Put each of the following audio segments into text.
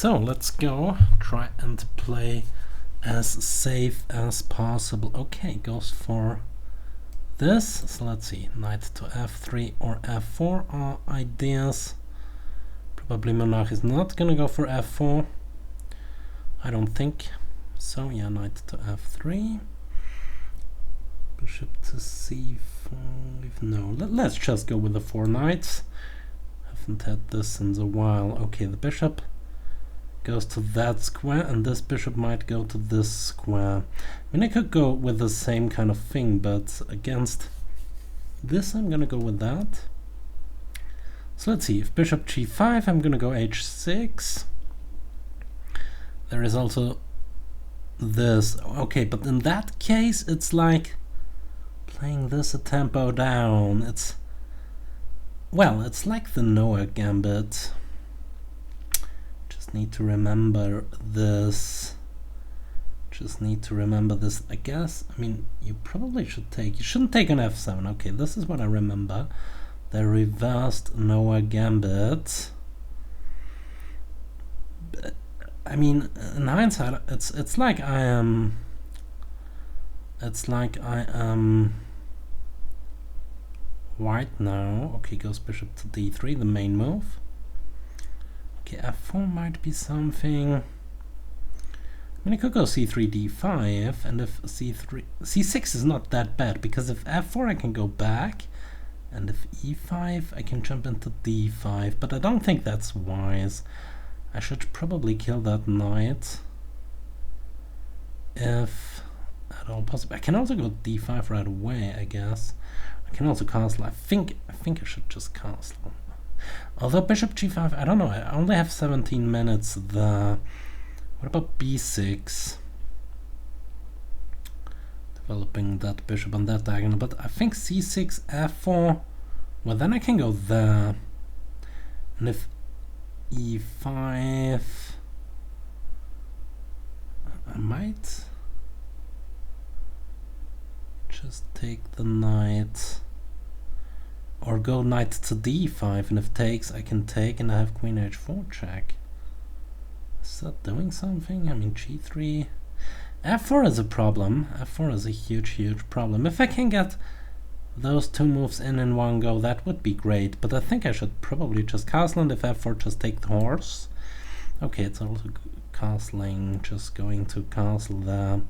So let's go try and play as safe as possible. Okay, goes for this. So let's see, knight to f3 or f4 are ideas. Probably Monarch is not gonna go for f4. I don't think so. Yeah, knight to f3. Bishop to c5. No, let's just go with the 4 knights. Haven't had this in a while. Okay, the bishop goes to that square, and this bishop might go to this square. I mean, I could go with the same kind of thing, but against this I'm gonna go with that. So let's see, if bishop g5, I'm gonna go h6. There is also this. Okay, but in that case it's like playing this a tempo down. It's like the Noah gambit. Just need to remember this. I guess. I mean, you probably should take, you shouldn't take an f7. Okay, this is what I remember. The reversed Noah gambit. But, I mean, in hindsight, it's like I am white now. Okay, goes bishop to d3, the main move. Okay, f4 might be something. I mean, I could go c3, d5, and if c6 is not that bad, because if f4 I can go back, and if e5 I can jump into d5, but I don't think that's wise. I should probably kill that knight if at all possible. I can also go d5 right away, I guess. I can also castle. I think I should just castle. Although bishop g5, I don't know, I only have 17 minutes there. What about b6? Developing that bishop on that diagonal, but I think c6, f4, well then I can go there. And if e5, I might just take the knight. Or go knight to d5, and if takes, I can take, and I have queen h4 check. Is that doing something? I mean, g3. f4 is a problem. f4 is a huge problem. If I can get those two moves in one go, that would be great. But I think I should probably just castle, and if f4, just take the horse. Okay, it's also castling, just going to castle there.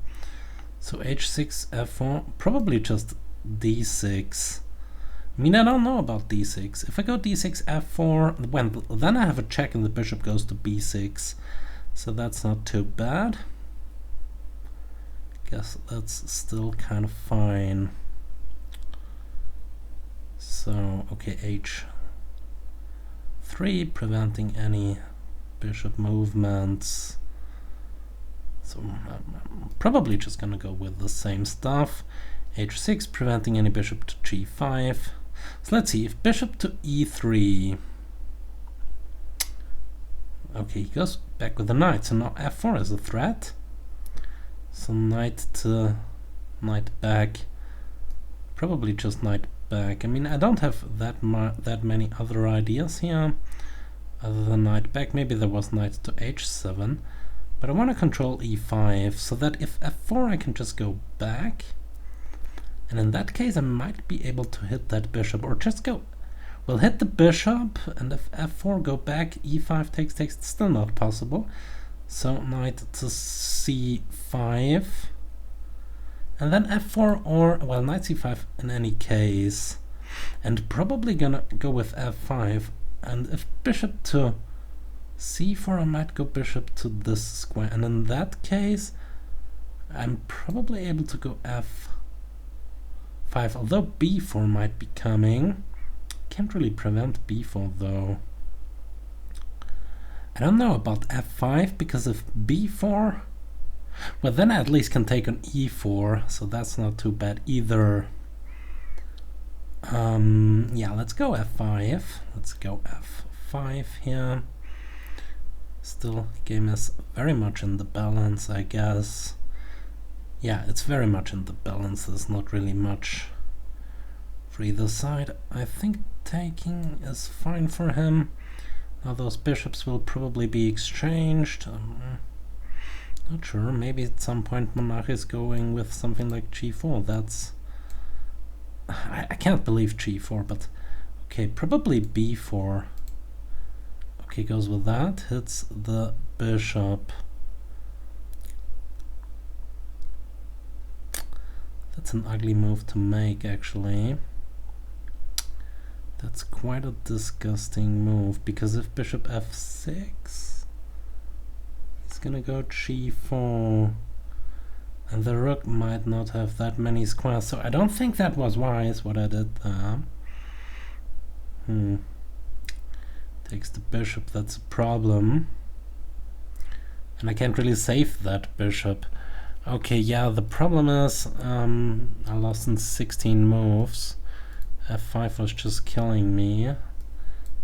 So h6, f4, probably just d6. I mean, I don't know about d6. If I go d6, f4, well, then I have a check and the bishop goes to b6. So that's not too bad. Guess that's still kind of fine. So, okay, h3, preventing any bishop movements. So I'm probably just gonna go with the same stuff. h6, preventing any bishop to g5. So let's see, if bishop to e3. Okay, he goes back with the knight, so now f4 is a threat. So knight to knight back. Probably just knight back. I mean, I don't have that many other ideas here other than knight back. Maybe there was knight to h7, but I want to control e5 so that if f4 I can just go back. And in that case, I might be able to hit that bishop, or just go, well, hit the bishop, and if f4 go back, e5 takes, it's still not possible. So knight to c5, and then f4, or, well, knight c5 in any case, and probably gonna go with f5, and if bishop to c4, I might go bishop to this square, and in that case, I'm probably able to go f5, although b4 might be coming. Can't really prevent b4 though. I don't know about f5, because if b4, well, then I at least can take on e4, so that's not too bad either. Yeah, let's go f5. Let's go f5 here. Still, game is very much in the balance, I guess. Yeah, it's very much in the balance. There's not really much for either side. I think taking is fine for him. Now those bishops will probably be exchanged. Not sure, maybe at some point Monarch is going with something like g4. That's... I can't believe g4, but okay, probably b4. Okay, goes with that, hits the bishop. That's an ugly move to make, actually. That's quite a disgusting move, because if bishop f6, he's gonna go g4, and the rook might not have that many squares, so I don't think that was wise what I did there. Takes the bishop, that's a problem. And I can't really save that bishop. Okay, yeah, the problem is I lost in 16 moves. f5 was just killing me.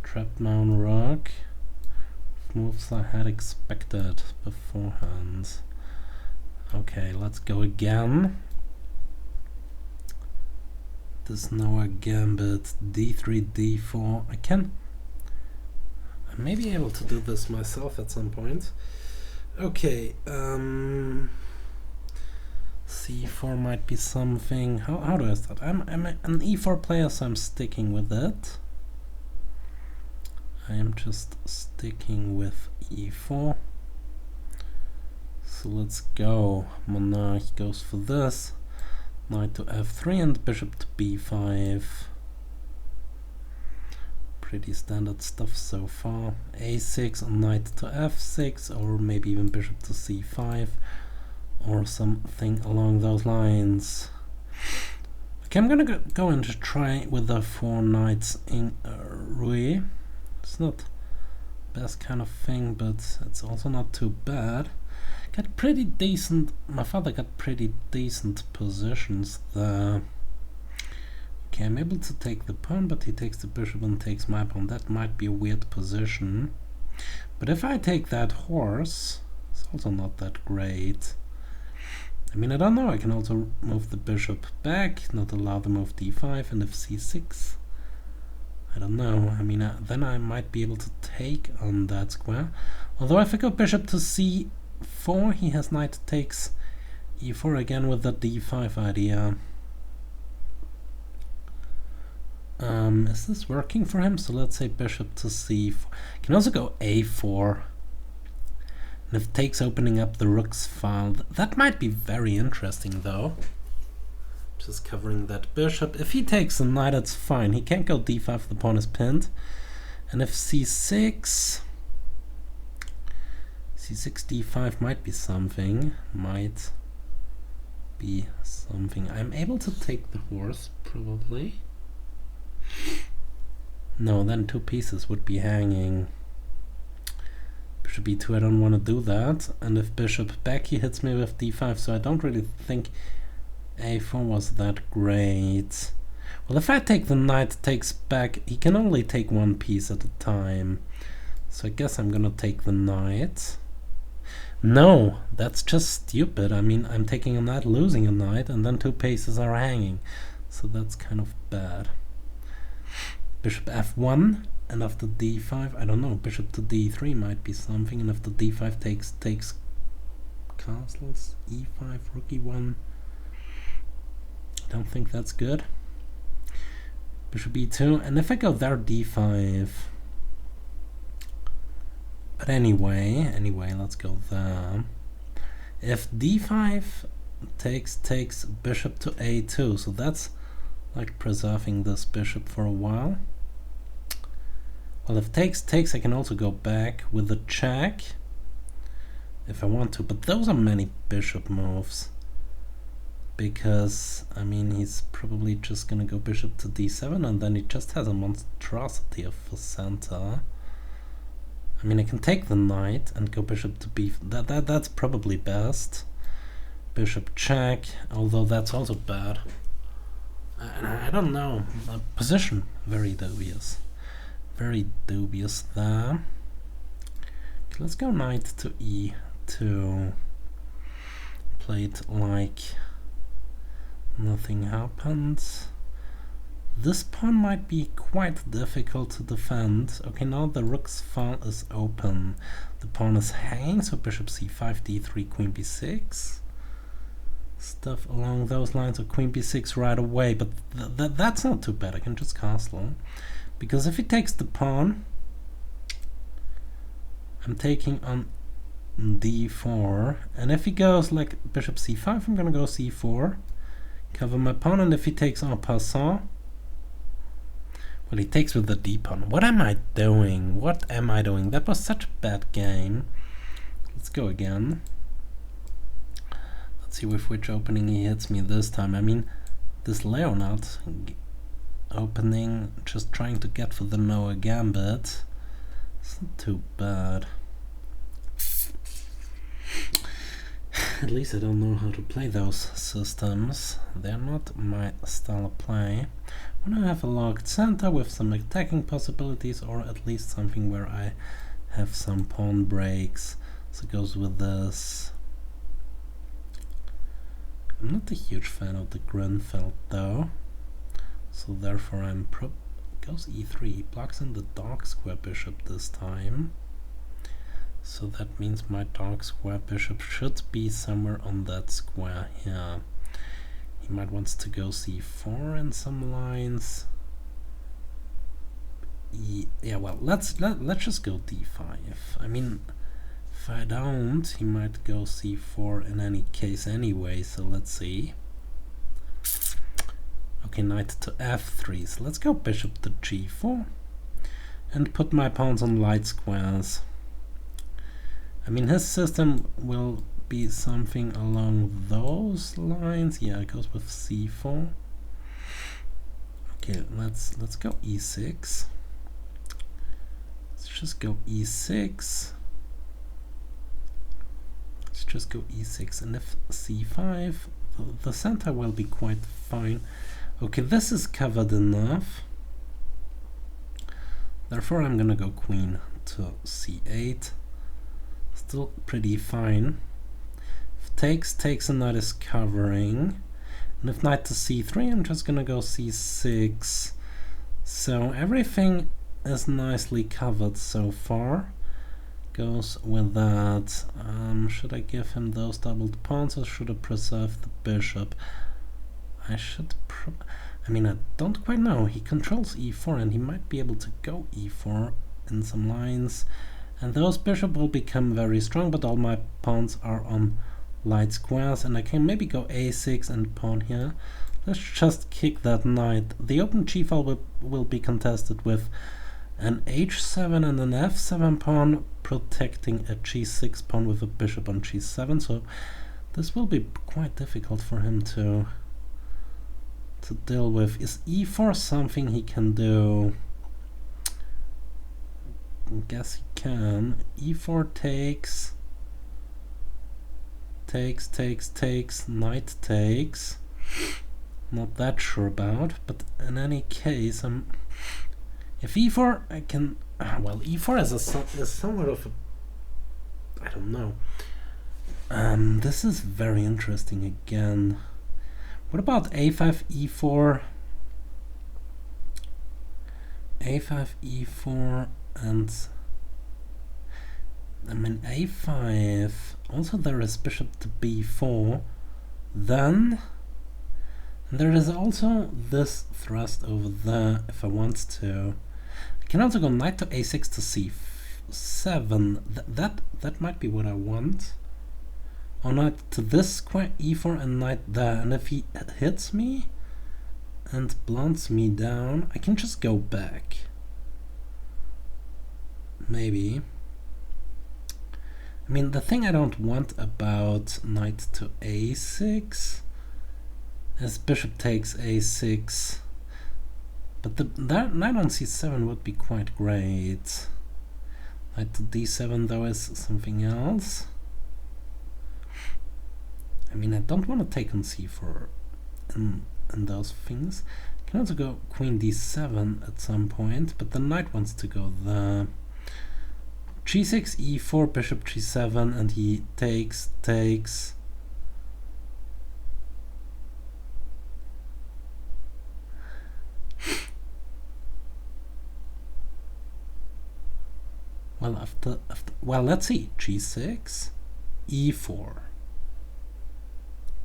Trapped my own rook. Moves I had expected beforehand. Okay, let's go again. There's no gambit. d3, d4. I may be able to do this myself at some point. Okay, c4 might be something. How do I start? I'm an e4 player, so I'm sticking with it. I am just sticking with e4. So let's go. Monarch goes for this. Knight to f3 and bishop to b5. Pretty standard stuff so far. a6 and knight to f6, or maybe even bishop to c5, or something along those lines. Okay, I'm gonna go and try with the 4 knights in roue. It's not best kind of thing, but it's also not too bad. Got pretty decent. My father got pretty decent positions there. Okay, I'm able to take the pawn, but he takes the bishop and takes my pawn. That might be a weird position. But if I take that horse, it's also not that great. I mean, I don't know. I can also move the bishop back, not allow the move d5, and if c6, I don't know. I mean, then I might be able to take on that square. Although if I go bishop to c4, he has knight takes e4 again with the d5 idea. Is this working for him? So let's say bishop to c4. Can also go a4. And if takes opening up the rook's file, that might be very interesting though. Just covering that bishop. If he takes a knight, that's fine. He can't go d5, the pawn is pinned. And if c6, d5 might be something. I'm able to take the horse, probably. No, then 2 pieces would be hanging. Bishop e2, I don't want to do that. And if bishop back, he hits me with d5, so I don't really think a4 was that great. Well, if I take the knight takes back, he can only take 1 piece at a time. So I guess I'm gonna take the knight. No, that's just stupid. I mean, I'm taking a knight, losing a knight, and then 2 pieces are hanging. So that's kind of bad. Bishop f1, and after d5, I don't know, bishop to d3 might be something, and after d5 takes castles, e5, rook e1. I don't think that's good. Bishop e2, and if I go there, d5. But anyway, let's go there. If d5 takes bishop to a2, so that's like preserving this bishop for a while. Well, if takes, I can also go back with the check if I want to, but those are many bishop moves, because I mean he's probably just gonna go bishop to d7, and then he just has a monstrosity of a center. I mean, I can take the knight and go bishop to b. That's probably best. Bishop check, although that's also bad. And I don't know. Position very dubious. Very dubious there. Okay, let's go knight to e2. Play it like nothing happened. This pawn might be quite difficult to defend. Okay, now the rook's file is open. The pawn is hanging, so bishop c5, d3, queen b6. Stuff along those lines, or queen b6 right away, but that's not too bad. I can just castle. Because if he takes the pawn, I'm taking on d4. And if he goes like bishop c5, I'm gonna go c4. Cover my pawn, and if he takes en passant, well, he takes with the d pawn. What am I doing? What am I doing? That was such a bad game. Let's go again. Let's see with which opening he hits me this time. I mean, this Leonard opening, just trying to get for the Noah Gambit, it's not too bad. At least I don't know how to play those systems. They're not my style of play. I want to have a locked center with some attacking possibilities, or at least something where I have some pawn breaks. So it goes with this. I'm not a huge fan of the Grenfell though, so therefore I'm goes e3. He blocks in the dark square bishop this time. So that means my dark square bishop should be somewhere on that square here. He might want to go c4 in some lines. Yeah, well, let's just go d5. I mean, if I don't, he might go c4 in any case anyway, so let's see. Okay, knight to f3, so let's go bishop to g4 and put my pawns on light squares. I mean, his system will be something along those lines. Yeah, it goes with c4. Okay, let's go e6. Let's just go e6. Let's just go e6, and if c5, the center will be quite fine. Okay, this is covered enough. Therefore, I'm gonna go queen to c8. Still pretty fine. If takes, and knight is covering. And if knight to c3, I'm just gonna go c6. So everything is nicely covered so far. Goes with that. Should I give him those doubled pawns, or should I preserve the bishop? I should I mean, I don't quite know. He controls e4, and he might be able to go e4 in some lines. And those bishop will become very strong, but all my pawns are on light squares, and I can maybe go a6 and pawn here. Let's just kick that knight. The open g-file will be contested with an h7 and an f7 pawn, protecting a g6 pawn with a bishop on g7, so this will be quite difficult for him to deal with. Is e4 something he can do? I guess he can. e4 takes, knight takes. Not that sure about, but in any case, if e4, I can. Well, e4 is somewhat of a, I don't know. This is very interesting again. What about a5, e4, and I mean a5. Also, there is bishop to b4. Then there is also this thrust over there. If I want to, I can also go knight to a6 to c7. That might be what I want. Or knight to this square, e4, and knight there. And if he hits me and blunts me down, I can just go back. Maybe. I mean, the thing I don't want about knight to a6 is bishop takes a6. But that knight on c7 would be quite great. Knight to d7, though, is something else. I mean, I don't want to take on c4 and those things. I can also go queen d7 at some point, but the knight wants to go there. g6, e4, bishop g7, and he takes. well, let's see. G6, E4,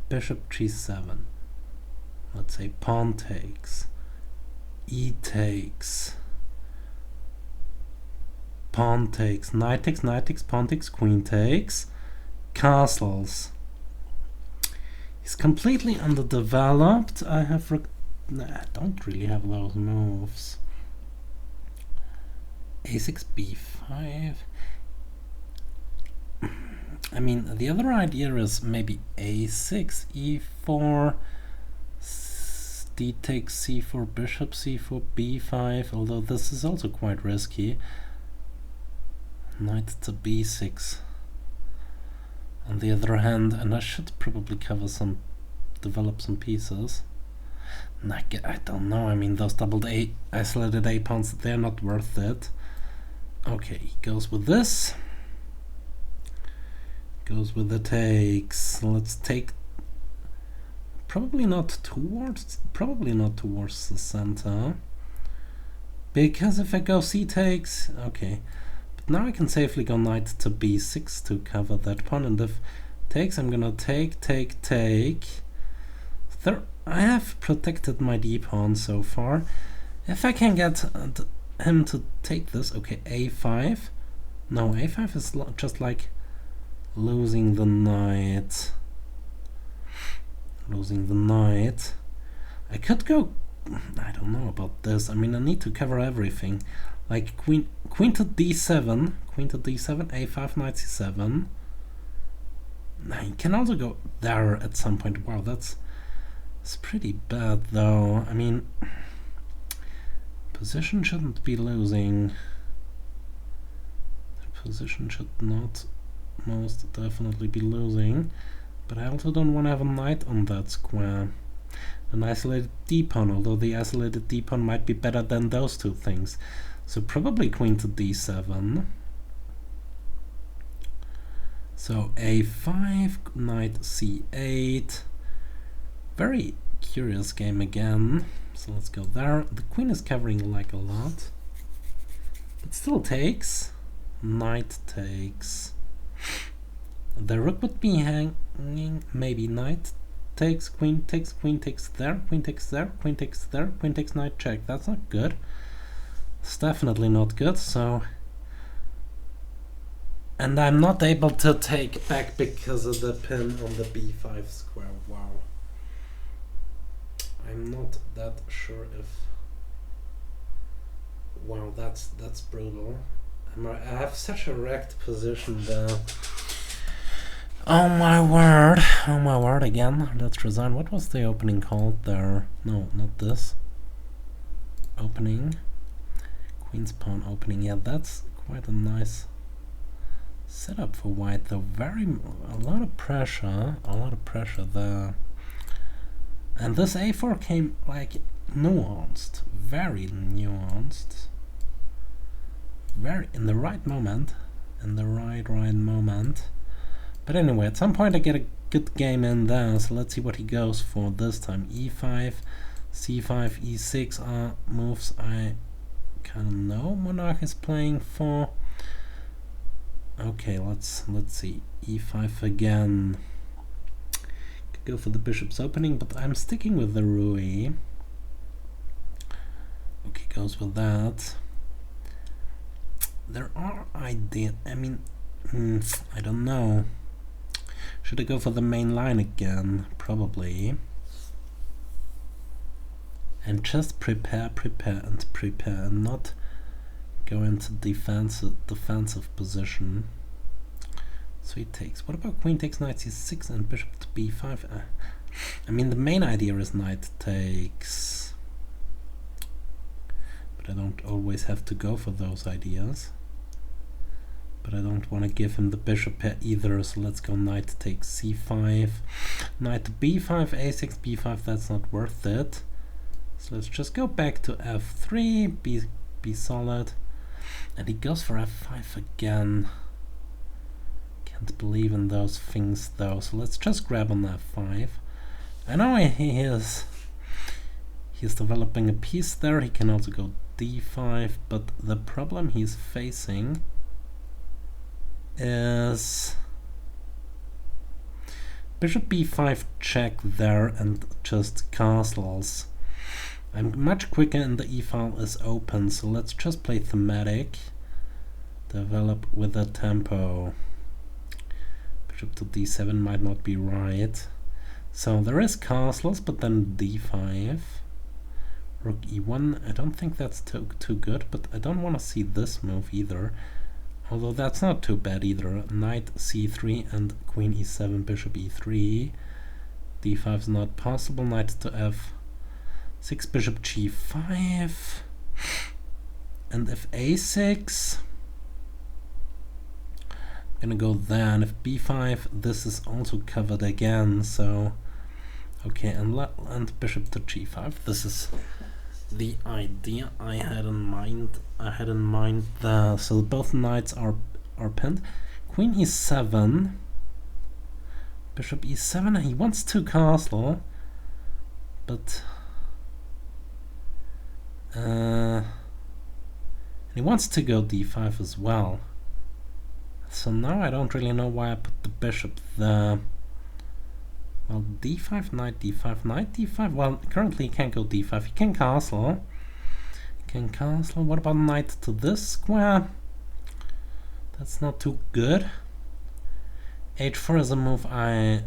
bishop G7. Let's say pawn takes, E takes, pawn takes, knight takes, knight takes, pawn takes, queen takes, castles. He's completely underdeveloped. I don't really have those moves. A6, B5. I mean, the other idea is maybe A6, E4, D takes C4, bishop C4, B5, although this is also quite risky. Knight to B6. On the other hand, and I should probably develop some pieces. I don't know, I mean, those doubled isolated A pawns, they're not worth it. Okay, he goes with this. Goes with the takes. Let's take. Probably not towards the center. Because if I go C takes, okay. But now I can safely go knight to B6 to cover that pawn, and if takes, I'm gonna take. There, I have protected my D pawn so far. If I can get him to take this, okay, A5. No, A5 is just like losing the knight. I could go. I don't know about this. I mean, I need to cover everything. Like queen to D7, A5, knight C7. Now you can also go there at some point. Wow, it's pretty bad though. I mean, position shouldn't be losing. Position should not most definitely be losing. But I also don't want to have a knight on that square. An isolated d-pawn, although the isolated d-pawn might be better than those two things. So probably queen to d7. So a5, knight c8. Very curious game again. So let's go there. The queen is covering like a lot. But still takes. Knight takes. The rook would be hanging, maybe knight takes, queen takes there, queen takes there, queen takes there, queen takes knight check. That's not good. It's definitely not good, so... And I'm not able to take back because of the pin on the b5 square. Wow. I'm not that sure if... Wow, that's brutal. I have such a wrecked position there. Oh my word again. Let's resign. What was the opening called there? No, not this. Opening. Queen's pawn opening. Yeah, that's quite a nice setup for white though. A lot of pressure there. And this a4 came like nuanced. Very nuanced. Very in the right moment. In the right moment. But anyway, at some point I get a good game in there, so let's see what he goes for this time. E5, C5, E6 are moves I kind of know Monarch is playing for. Okay, let's see. E5 again. Could go for the bishop's opening, but I'm sticking with the Rui. Okay, goes with that. There are ideas. I mean, I don't know. Should I go for the main line again? Probably. And just prepare and not go into defensive position. So he takes. What about queen takes knight c6 and bishop to b5? I mean, the main idea is knight takes. But I don't always have to go for those ideas. But I don't want to give him the bishop here either, so let's go knight takes c5, knight to b5, a6, b5, that's not worth it. So let's just go back to f3, be solid. And he goes for f5 again. Can't believe in those things though, so let's just grab on f5. I know he's developing a piece there. He can also go d5, but the problem he's facing is bishop b5 check there and just castles. I'm much quicker and the e-file is open, so let's just play thematic. Develop with a tempo. Bishop to d7 might not be right. So there is castles, but then d5. Rook e1, I don't think that's too good, but I don't want to see this move either. Although that's not too bad either. Knight c3 and queen e7, bishop e3. d5 is not possible. Knight to f6, bishop g5. And if a6, I'm gonna go there. And if b5, this is also covered again. So okay, and bishop to g5. This is the idea I had in mind. There. So both knights are pinned. Queen e7, bishop e7. He wants to castle, but and he wants to go d5 as well. So now I don't really know why I put the bishop there. Well, d5, knight d5, knight d5. Well, currently he can't go d5. He can castle. What about knight to this square? That's not too good. h4 is a move I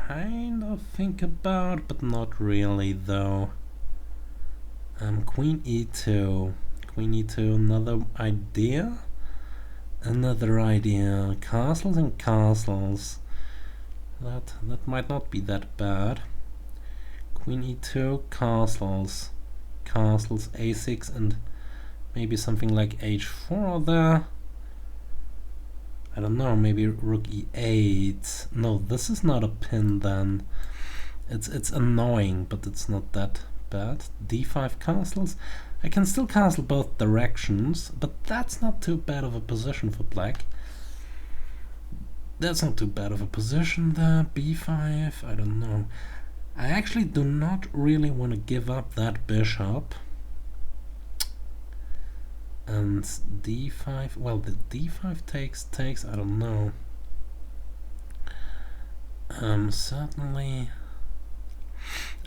kind of think about, but not really though. Queen e2. Queen e2, another idea. Castles and castles. That might not be that bad. Queen e2, castles, a6, and maybe something like h4 there. I don't know, maybe rook e8. No, this is not a pin then. It's annoying, but it's not that bad. d5 castles. I can still castle both directions, but that's not too bad of a position for black. That's not too bad of a position there. b5, I don't know. I actually do not really want to give up that bishop. And d5, well, the d5 takes, I don't know. Certainly,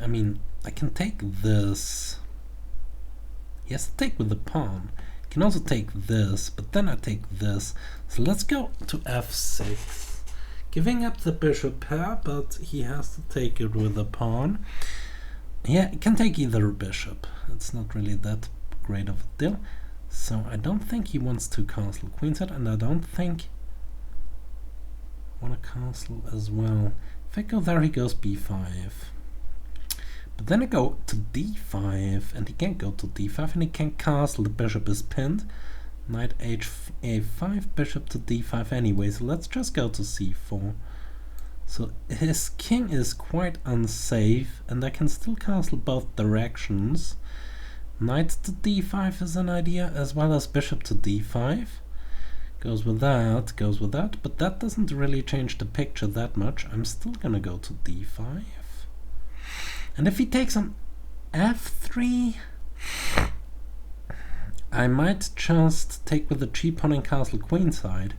I mean, I can take this. Yes, take with the pawn. I can also take this, but then I take this. So let's go to f6. Giving up the bishop pair, but he has to take it with the pawn. Yeah, he can take either bishop. It's not really that great of a deal. So I don't think he wants to castle queenside, and I don't think I want to castle as well. If I go there, he goes b5. But then I go to d5, and he can't go to d5, and he can't castle. The bishop is pinned. Knight a5, bishop to d5 anyway, so let's just go to c4. So his king is quite unsafe, and I can still castle both directions. Knight to d5 is an idea, as well as bishop to d5. Goes with that, but that doesn't really change the picture that much. I'm still gonna go to d5. And if he takes on f3, I might just take with the g-pawn and castle queenside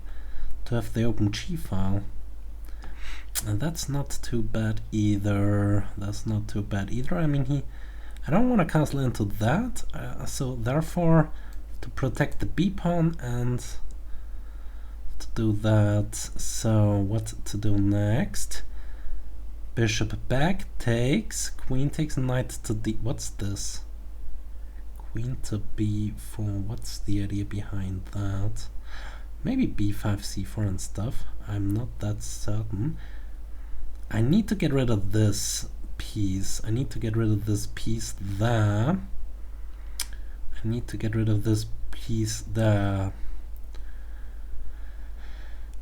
to have the open g-file. And that's not too bad either. I mean, I don't want to castle into that, so therefore, to protect the b-pawn and to do that. So what to do next? Bishop back takes, queen takes, knight to d. What's this? Queen to b4. What's the idea behind that? Maybe b5, c4 and stuff. I'm not that certain. I need to get rid of this piece. I need to get rid of this piece there.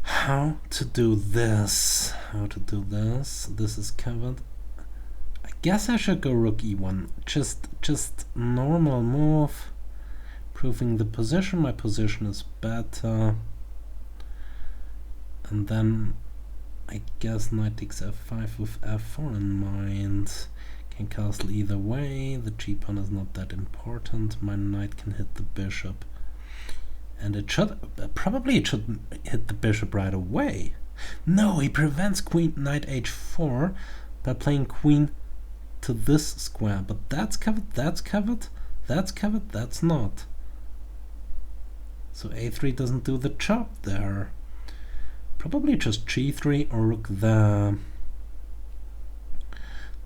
How to do this? This is covered. I guess I should go rook e1. Just normal move. Proving the position. My position is better. And then I guess knight takes f5 with f4 in mind. Can castle either way. The g-pawn is not that important. My knight can hit the bishop. And it should, probably it should hit the bishop right away. No, he prevents knight h4 by playing queen to this square, but that's covered, that's covered, that's covered, that's not. So a3 doesn't do the job there. Probably just g3 or rook there.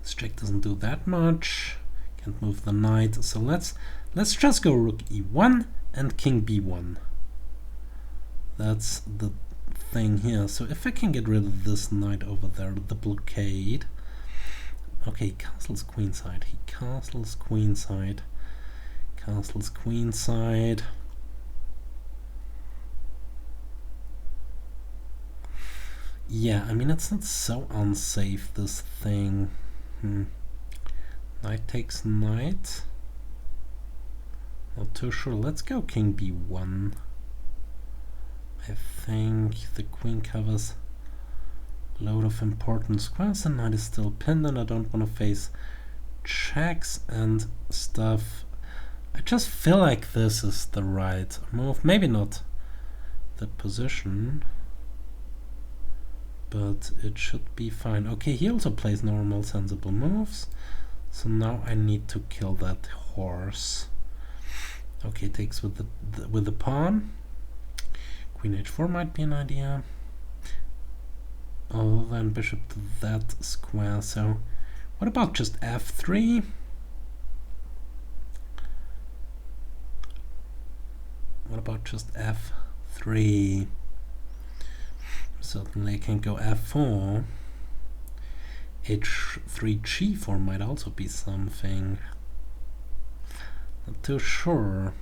This check doesn't do that much. Can't move the knight, so let's just go rook e1 and king b1. That's the thing here. So if I can get rid of this knight over there, the blockade. Okay, he castles queenside. He castles queenside. Castles queenside. Yeah, I mean, it's not so unsafe, this thing. Knight takes knight. Not too sure. Let's go king b1. I think the queen covers a load of important squares. The knight is still pinned and I don't want to face checks and stuff. I just feel like this is the right move. Maybe not the position, but it should be fine. Okay, he also plays normal sensible moves. So now I need to kill that horse. Okay, takes with the pawn. Queen h4 might be an idea. Oh, then bishop to that square. So what about just f3? What about just f3? Certainly I can go f4. h3 g4 might also be something. Not too sure.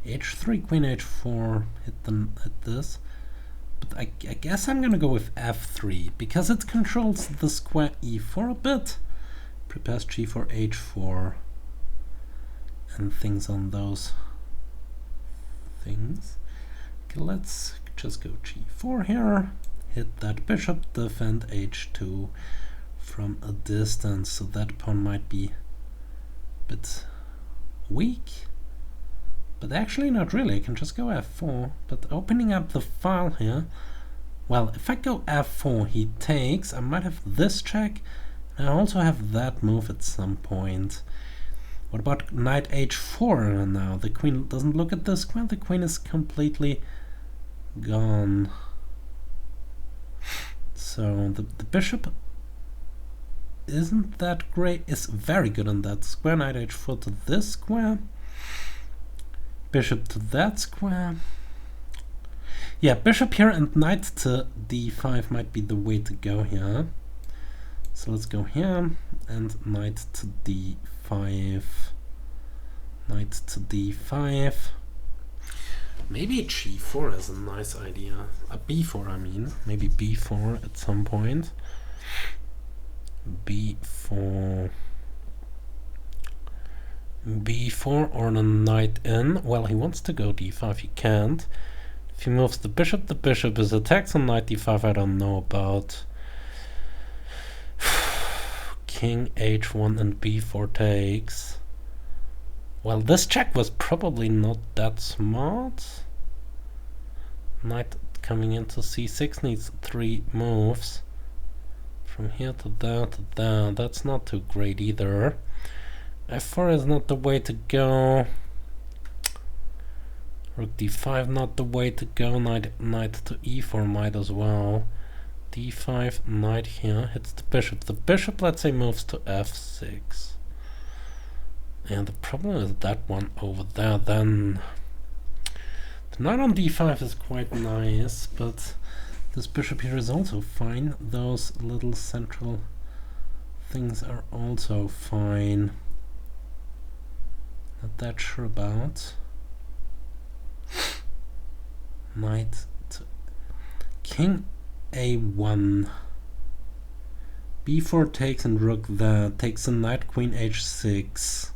h3 queen h4 hit this, but I guess I'm gonna go with f3 because it controls the square e4 a bit. Prepares g4 h4 and things on those things. Okay, let's just go g4 here, hit that bishop, defend h2 from a distance, so that pawn might be a bit weak, but actually not really. I can just go f4, but opening up the file here, well, if I go f4 he takes, I might have this check, and I also have that move at some point. What about knight h4 now? The queen doesn't look at this square, the queen is completely gone. So the bishop isn't that great, is very good on that square. Knight h4 to this square, bishop to that square. Yeah, bishop here and knight to d5 might be the way to go here. So let's go here and knight to d5, knight to d5. Maybe g4 is a nice idea. b4, I mean. Maybe b4 at some point. b4 or the knight in. Well, he wants to go d5, he can't. If he moves the bishop is attacked on knight d5. I don't know about. King h1 and b4 takes. Well, this check was probably not that smart. Knight coming into c6 needs 3 moves. From here to there to there. That's not too great either. f4 is not the way to go. Rook d5 not the way to go. Knight to e4 might as well. d5, knight here hits the bishop. The bishop, let's say, moves to f6. And the problem is that one over there. Then the knight on d5 is quite nice, but this bishop here is also fine. Those little central things are also fine. Not that sure about. Knight to king a1. b4 takes and rook there. Takes a knight, queen h6.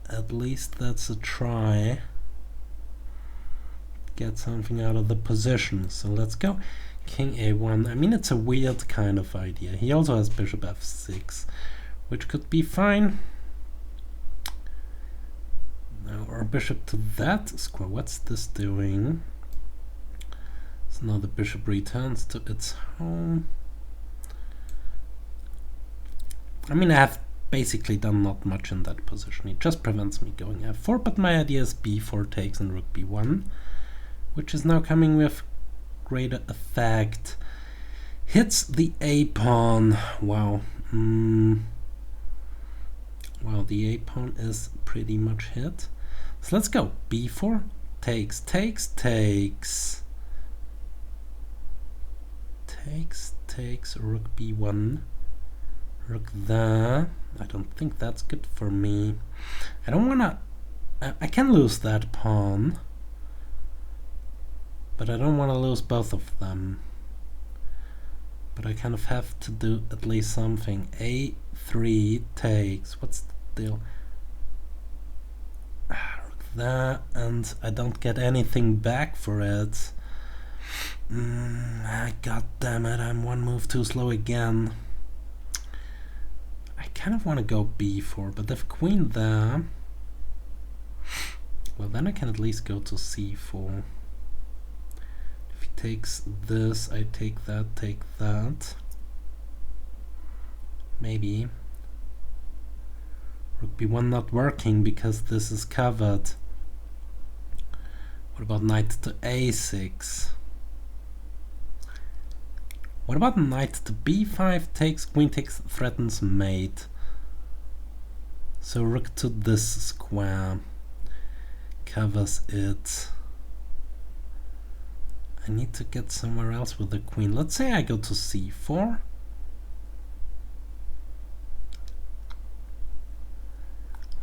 At least that's a try. Get something out of the position. So let's go king a1. I mean, it's a weird kind of idea. He also has bishop f6, which could be fine. our bishop to that square. What's this doing? So now the bishop returns to its home. I mean, I have basically done not much in that position. It just prevents me going f4, but my idea is b4 takes and rook b1, which is now coming with greater effect. Hits the a pawn. Wow. Well, the a pawn is pretty much hit. So let's go. b4 takes, takes, takes. Takes, rook b1. Rook there. I don't think that's good for me. I don't wanna... I can lose that pawn, but I don't want to lose both of them. But I kind of have to do at least something. a3 takes. What's the deal? Rook there, and I don't get anything back for it. God damn it, I'm one move too slow again. I kind of want to go b4, but if queen there, well, then I can at least go to c4. If he takes this, I take that. Maybe. Rook b1 not working because this is covered. What about knight to a6? What about knight to b5 takes, queen takes, threatens mate. So rook to this square covers it. I need to get somewhere else with the queen. Let's say I go to c4.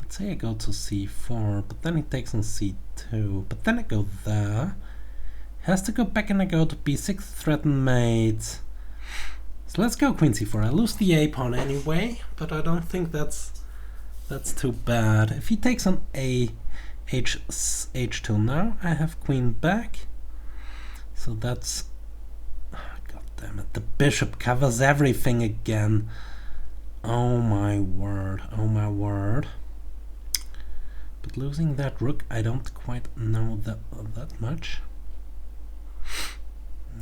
Let's say I go to c4, but then he takes on c2. But then I go there. Has to go back and I go to b6, threaten mate. So let's go queen c4. I lose the a pawn anyway, but I don't think that's too bad. If he takes on h2 now, I have queen back. So that's... God damn it, the bishop covers everything again. Oh my word, oh my word. But losing that rook, I don't quite know that much.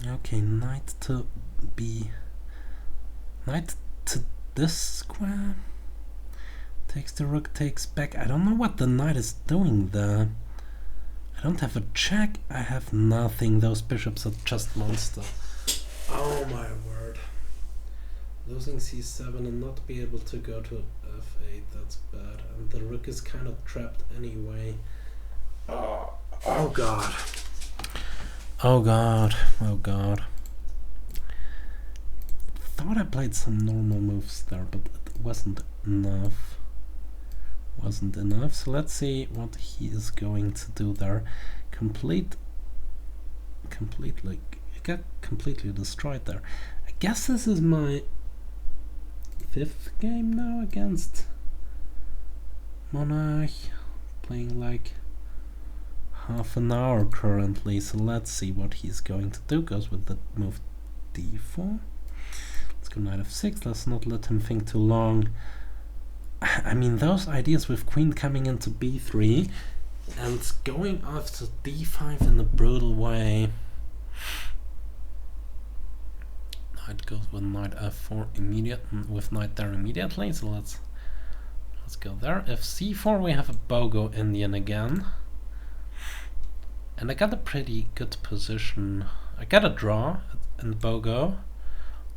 Okay, knight to this square. Takes the rook, takes back. I don't know what the knight is doing there. I don't have a check. I have nothing. Those bishops are just monster. Oh my word. Losing c7 and not be able to go to f8, that's bad. And the rook is kind of trapped anyway. Oh god. Oh god. Oh god. Thought I played some normal moves there, but it wasn't enough. So let's see what he is going to do there. Completely got completely destroyed there. I guess this is my 5th game now against Monarch, playing like half an hour currently, so let's see what he's going to do. Goes with the move d4. Let's go knight f6. Let's not let him think too long. I mean, those ideas with queen coming into b3 and going after d5 in a brutal way. Knight goes with knight f4 with knight there immediately, so let's go there. If c4, we have a Bogo Indian again. And I got a pretty good position. I got a draw in Bogo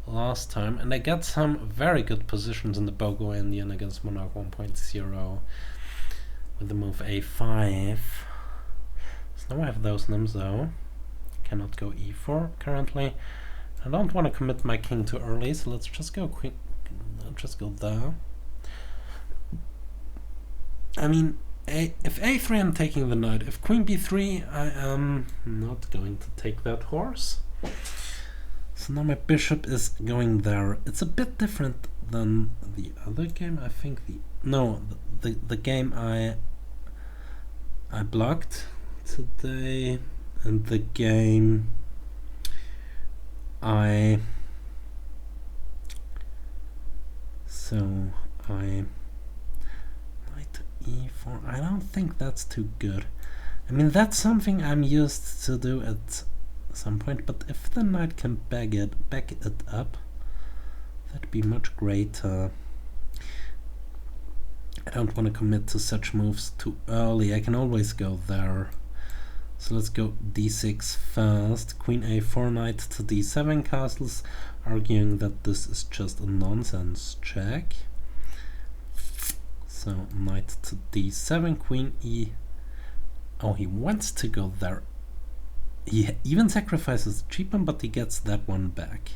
last time, and I got some very good positions in the Bogo Indian against Monarch 1.0 with the move a5. So now I have those nims though. Cannot go e4 currently. I don't want to commit my king too early, so let's just go quick. Let's just go there. I mean, if a3, I'm taking the knight. If queen b3, I am not going to take that horse. So now my bishop is going there. It's a bit different than the other game. I think the game I blocked today, and the game knight e4. I don't think that's too good. I mean, that's something I'm used to do at some point, but if the knight can back it up, that'd be much greater. I don't want to commit to such moves too early. I can always go there. So let's go d6 first. Queen a4, knight to d7 castles, arguing that this is just a nonsense check. So knight to d7, queen e. Oh, he wants to go there. He even sacrifices the cheap one, but he gets that one back.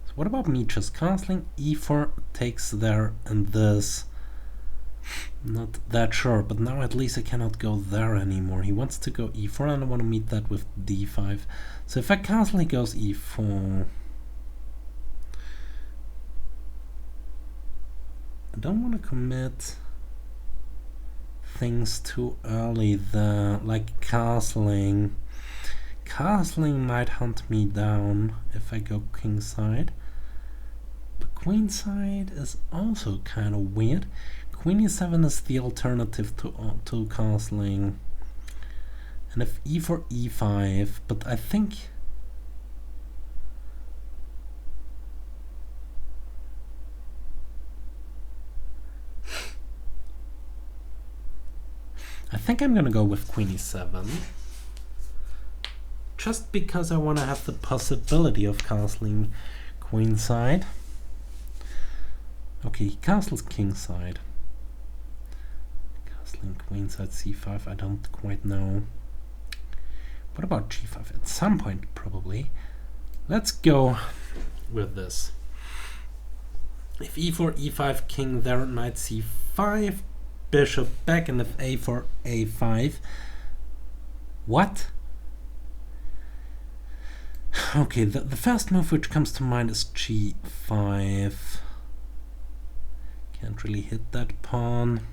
So what about me just castling? e4 takes there, and this. Not that sure, but now at least I cannot go there anymore. He wants to go e4 and I want to meet that with d5. So if I castle, he goes e4. I don't want to commit things too early there, like castling. Castling might hunt me down if I go kingside. But queenside is also kind of weird. Queen e7 is the alternative to castling, and if e4, e5, but I think I'm gonna go with queen e7, just because I want to have the possibility of castling queenside. Okay, he castles kingside. Queenside c5, I don't quite know. What about g5? At some point, probably. Let's go with this. If e4, e5, king there, knight c5, bishop back, and if a4, a5. What? Okay, the first move which comes to mind is g5. Can't really hit that pawn.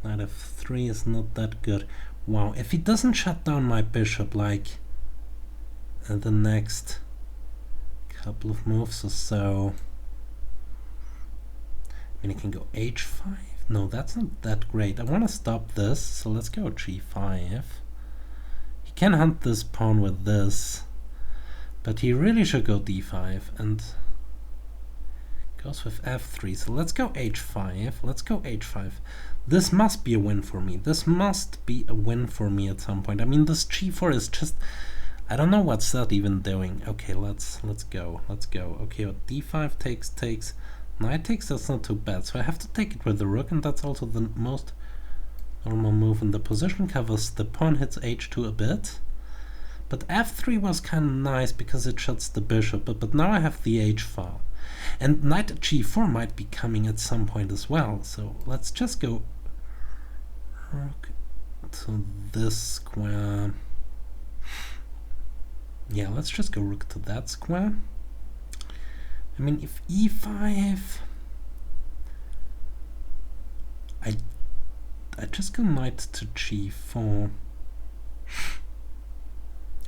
Knight f3 is not that good. Wow, if he doesn't shut down my bishop like the next couple of moves or so, I mean, I can go h5. No, that's not that great. I want to stop this, so let's go g5. He can hunt this pawn with this, but he really should go d5 and goes with f3. So let's go h5. Let's go h5. This must be a win for me. This must be a win for me at some point. I mean, this g4 is just, I don't know what's that even doing. Okay, let's go. Okay, but d5 takes. Knight takes, that's not too bad. So I have to take it with the rook, and that's also the most normal move in the position. Covers the pawn, hits h2 a bit. But f3 was kind of nice because it shuts the bishop. But now I have the h file. And knight g4 might be coming at some point as well. So let's just go rook to this square. Yeah, let's just go rook to that square. I mean, if e5, I just go knight to g4.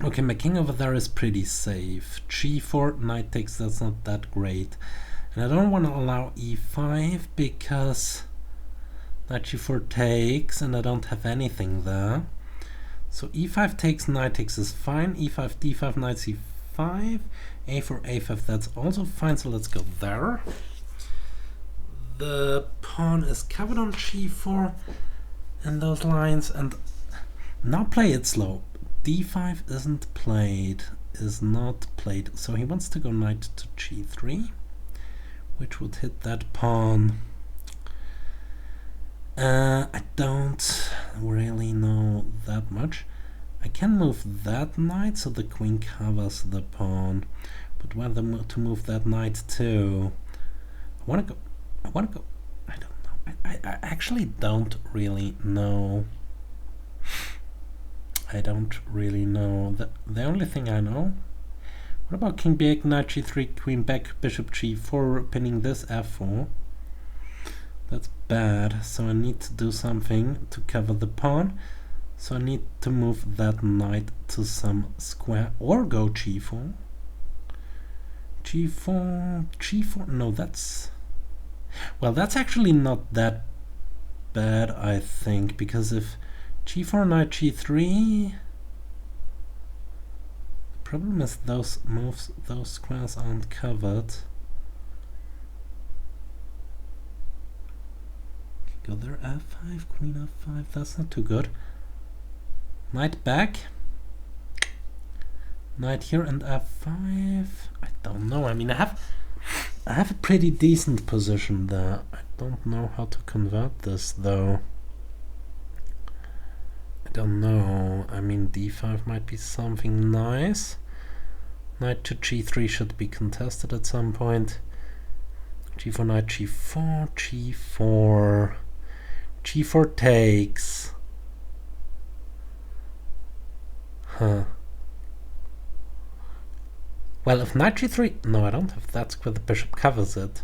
Okay, my king over there is pretty safe. g4, knight takes, that's not that great. And I don't want to allow e5 because knight g4 takes and I don't have anything there. So e5 takes, knight takes is fine. e5, d5, knight c5. a4, a5, that's also fine, so let's go there. The pawn is covered on g4 in those lines, and now play it slow. d5 isn't played, is not played, so he wants to go knight to g3, which would hit that pawn. I don't really know that much. I can move that knight so the queen covers the pawn, but whether to move that knight too, I want to go, I don't know, I actually don't really know. I don't really know. The only thing I know, what about king b8, knight g3, queen back, bishop g4, pinning this f4? That's bad, so I need to do something to cover the pawn. So I need to move that knight to some square or go g4. g4, no, that's, well, that's actually not that bad, I think, because if g4, knight g3... The problem is those moves, those squares aren't covered. Go there, f5, queen f5, that's not too good. Knight back. Knight here and f5. I don't know. I mean, I have a pretty decent position there. I don't know how to convert this though. I don't know. I mean, d5 might be something nice. Knight to g3 should be contested at some point. g4, knight g4, g4. g4 takes. Huh. Well, if knight g3... No, I don't have that square. The bishop covers it.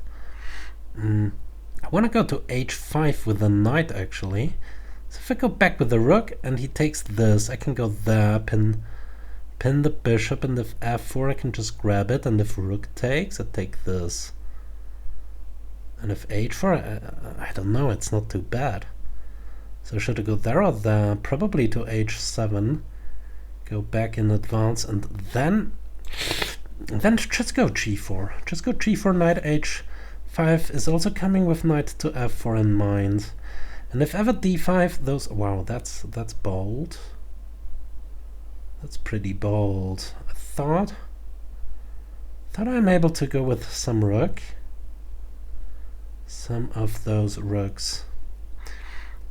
I want to go to h5 with the knight, actually. So if I go back with the rook and he takes this, I can go there, pin the bishop, and if f4 I can just grab it, and if rook takes, I take this. And if h4, I don't know, it's not too bad. So should I go there or there? Probably to h7. Go back in advance, and then just go g4. Just go g4, knight h5 is also coming with knight to f4 in mind. And if ever d5, those... Wow, that's bold. That's pretty bold. I thought I'm able to go with some rook. Some of those rooks.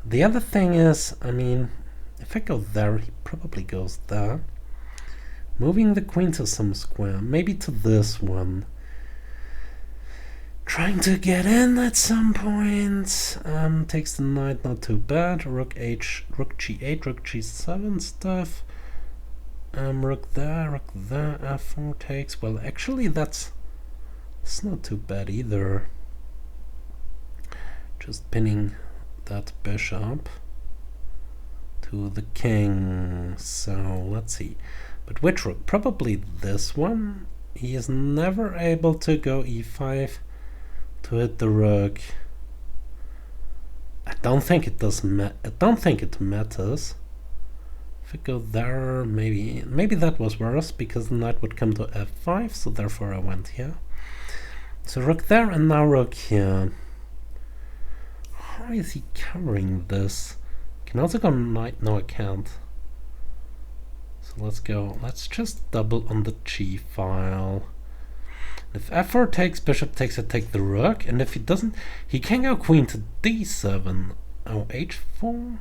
The other thing is, I mean, if I go there, he probably goes there. Moving the queen to some square, maybe to this one. Trying to get in at some point. Takes the knight, not too bad. Rook g8, rook g7 stuff. Rook there, f4 takes. Well, actually, it's not too bad either. Just pinning that bishop to the king. So let's see. But which rook? Probably this one. He is never able to go e5 to hit the rook. I don't think it does. I don't think it matters. If I go there, maybe that was worse because the knight would come to f5. So therefore I went here. So rook there and now rook here. How is he covering this? Can also go knight. No, I can't. So let's go. Let's just double on the g file. If f4 takes, bishop takes, I take the rook. And if he doesn't, he can go queen to d7. Oh, h4?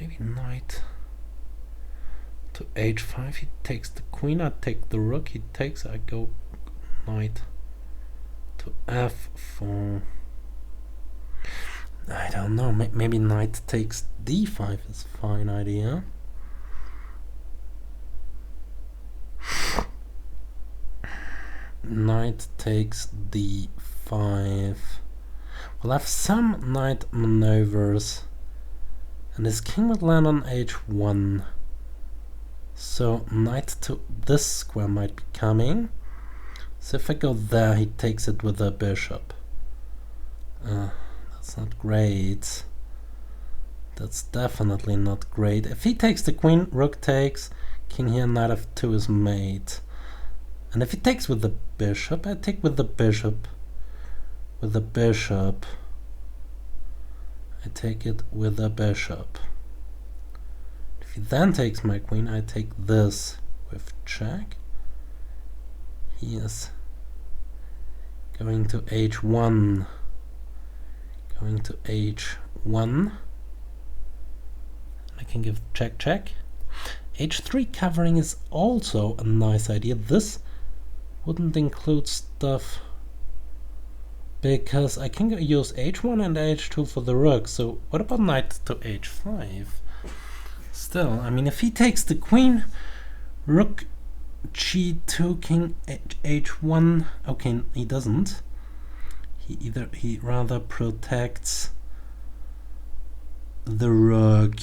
Maybe knight to h5. He takes the queen, I take the rook. He takes, I go knight to f4. I don't know. Maybe knight takes d5 is a fine idea. Knight takes d5. We'll have some knight maneuvers, and his king would land on h1. So knight to this square might be coming. So if I go there, he takes it with a bishop. That's not great. That's definitely not great. If he takes the queen, rook takes, king here, knight f2 is mate. And if he takes with the bishop, I take with the bishop. With the bishop. I take it with the bishop. If he then takes my queen, I take this with check. He is going to h1. Going to h1. I can give check, check. h3 covering is also a nice idea. This wouldn't include stuff because I can use h1 and h2 for the rook. So what about knight to h5? Still, I mean, if he takes the queen, rook g2, king h1. Okay, he doesn't. He rather protects the rook,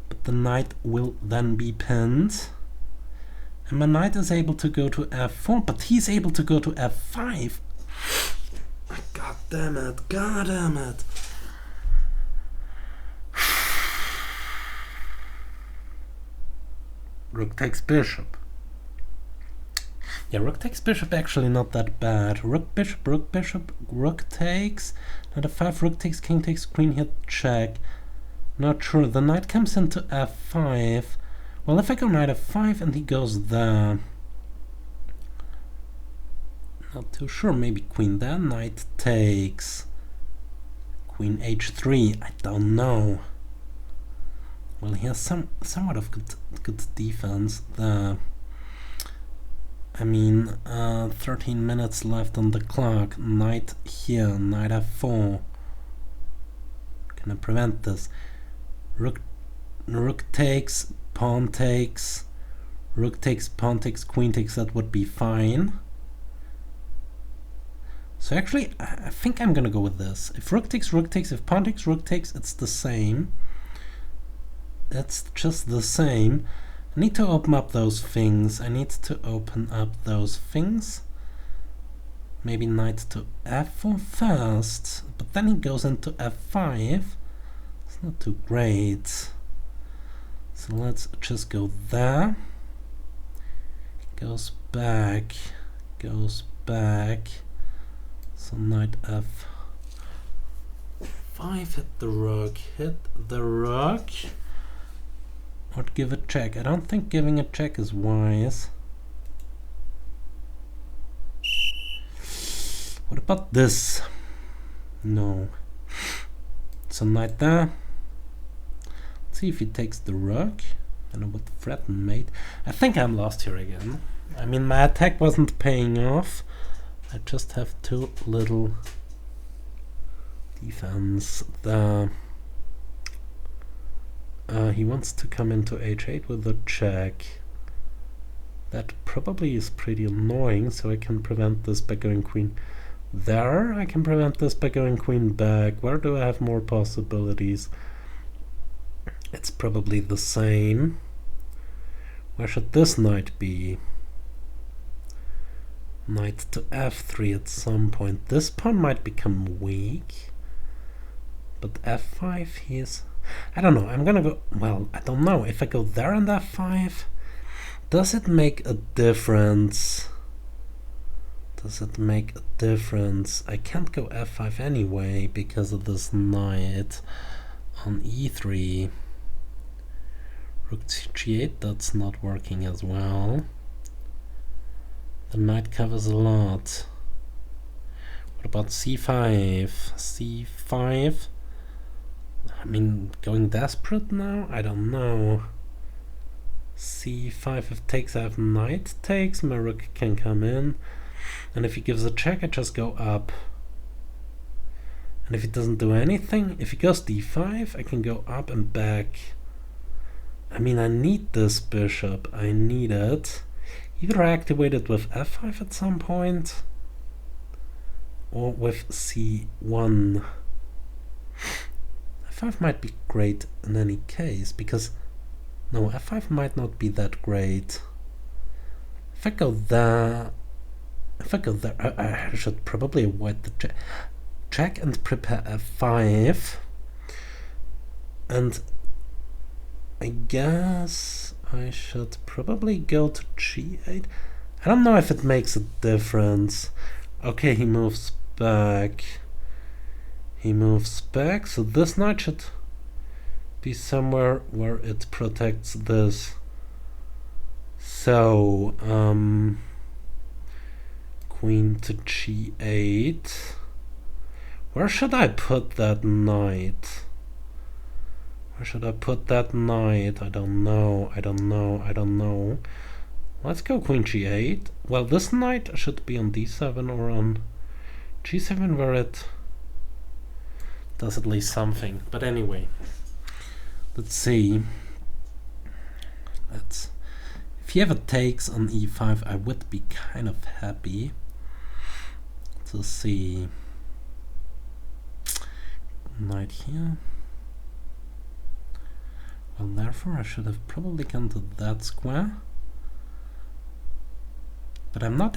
but the knight will then be pinned. And my knight is able to go to f4, but he's able to go to f5. God damn it, god damn it. Rook takes bishop. Yeah, rook takes bishop actually not that bad. Rook bishop, rook takes. Knight f5, rook takes, king takes, queen here, check. Not sure. The knight comes into f5. Well, if I go knight f5 and he goes there. Not too sure. Maybe queen there. Knight takes. Queen h3. I don't know. Well, he has somewhat of good defense there. I mean, 13 minutes left on the clock. Knight here. Knight f4. Can I prevent this? Rook takes. Pawn takes. Rook takes. Pawn takes. Queen takes. That would be fine. So actually, I think I'm gonna go with this. If rook takes, if pawn takes, rook takes, it's the same. It's just the same. I need to open up those things. Maybe knight to f4 first, but then he goes into f5. It's not too great. So let's just go there. Goes back. So knight f5, hit the rook, or give a check. I don't think giving a check is wise. What about this? No. So knight there. Let's see if he takes the rook. I don't know what threaten mate. I think I'm lost here again. I mean, my attack wasn't paying off. I just have too little defense there. He wants to come into h8 with a check. That probably is pretty annoying, so I can prevent this by going queen there. I can prevent this by going queen back. Where do I have more possibilities? It's probably the same. Where should this knight be? Knight to f3 at some point. This pawn might become weak. But f5 he's... I don't know, I'm gonna go... Well, I don't know. If I go there and f5, does it make a difference? Does it make a difference? I can't go f5 anyway because of this knight on e3. Rook g8, that's not working as well. The knight covers a lot. What about c5? c5? I mean, going desperate now? I don't know. c5, if takes, I have knight takes. My rook can come in. And if he gives a check, I just go up. And if he doesn't do anything, if he goes d5, I can go up and back. I mean, I need this bishop. I need it. Either I activate it with f5 at some point, or with c1. f5 might be great in any case, because... No, f5 might not be that great. If I go there... I should probably avoid the check and prepare f5. And I guess I should probably go to g8. I don't know if it makes a difference. Okay, he moves back. So this knight should be somewhere where it protects this. So, queen to g8. Where should I put that knight? I don't know. Let's go queen g8. Well, this knight should be on d7 or on g7 where it does at least something. But anyway, let's see. If he ever takes on e5, I would be kind of happy to see knight here. Well, therefore I should have probably gone to that square. But I'm not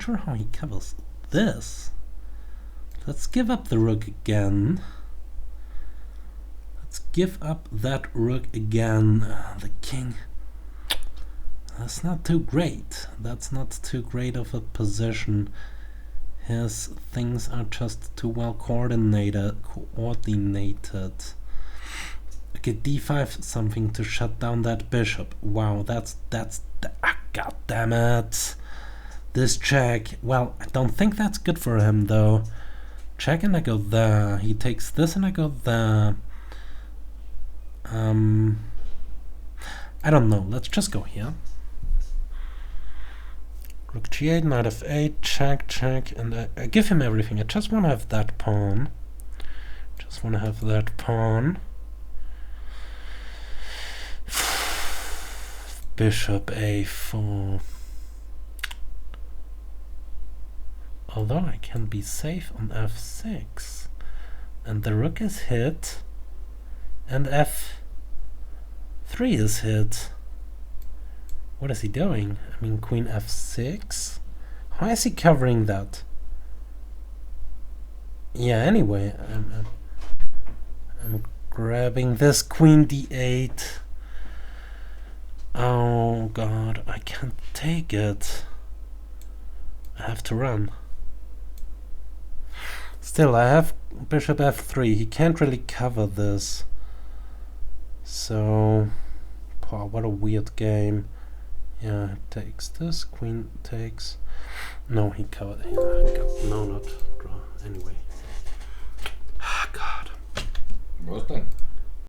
sure how he covers this. Let's give up the rook again. Let's give up that rook again. The king. That's not too great. That's not too great of a position. His things are just too well coordinated. Okay, d5 something to shut down that bishop. Wow, that's god damn it. This check. Well, I don't think that's good for him though. Check and I go there. He takes this and I go there. I don't know. Let's just go here. Rook g8, knight f8, check, check, and I give him everything. I just want to have that pawn. Bishop a4. Although I can be safe on f6. And the rook is hit. And f3 is hit. What is he doing? I mean, queen f6? How is he covering that? Yeah, anyway, I'm grabbing this queen d8. Oh god, I can't take it. I have to run. Still, I have bishop f3. He can't really cover this. So, wow, what a weird game. Yeah, takes this, queen takes. No, he covered. No, not draw. Anyway. Ah, God. Was done.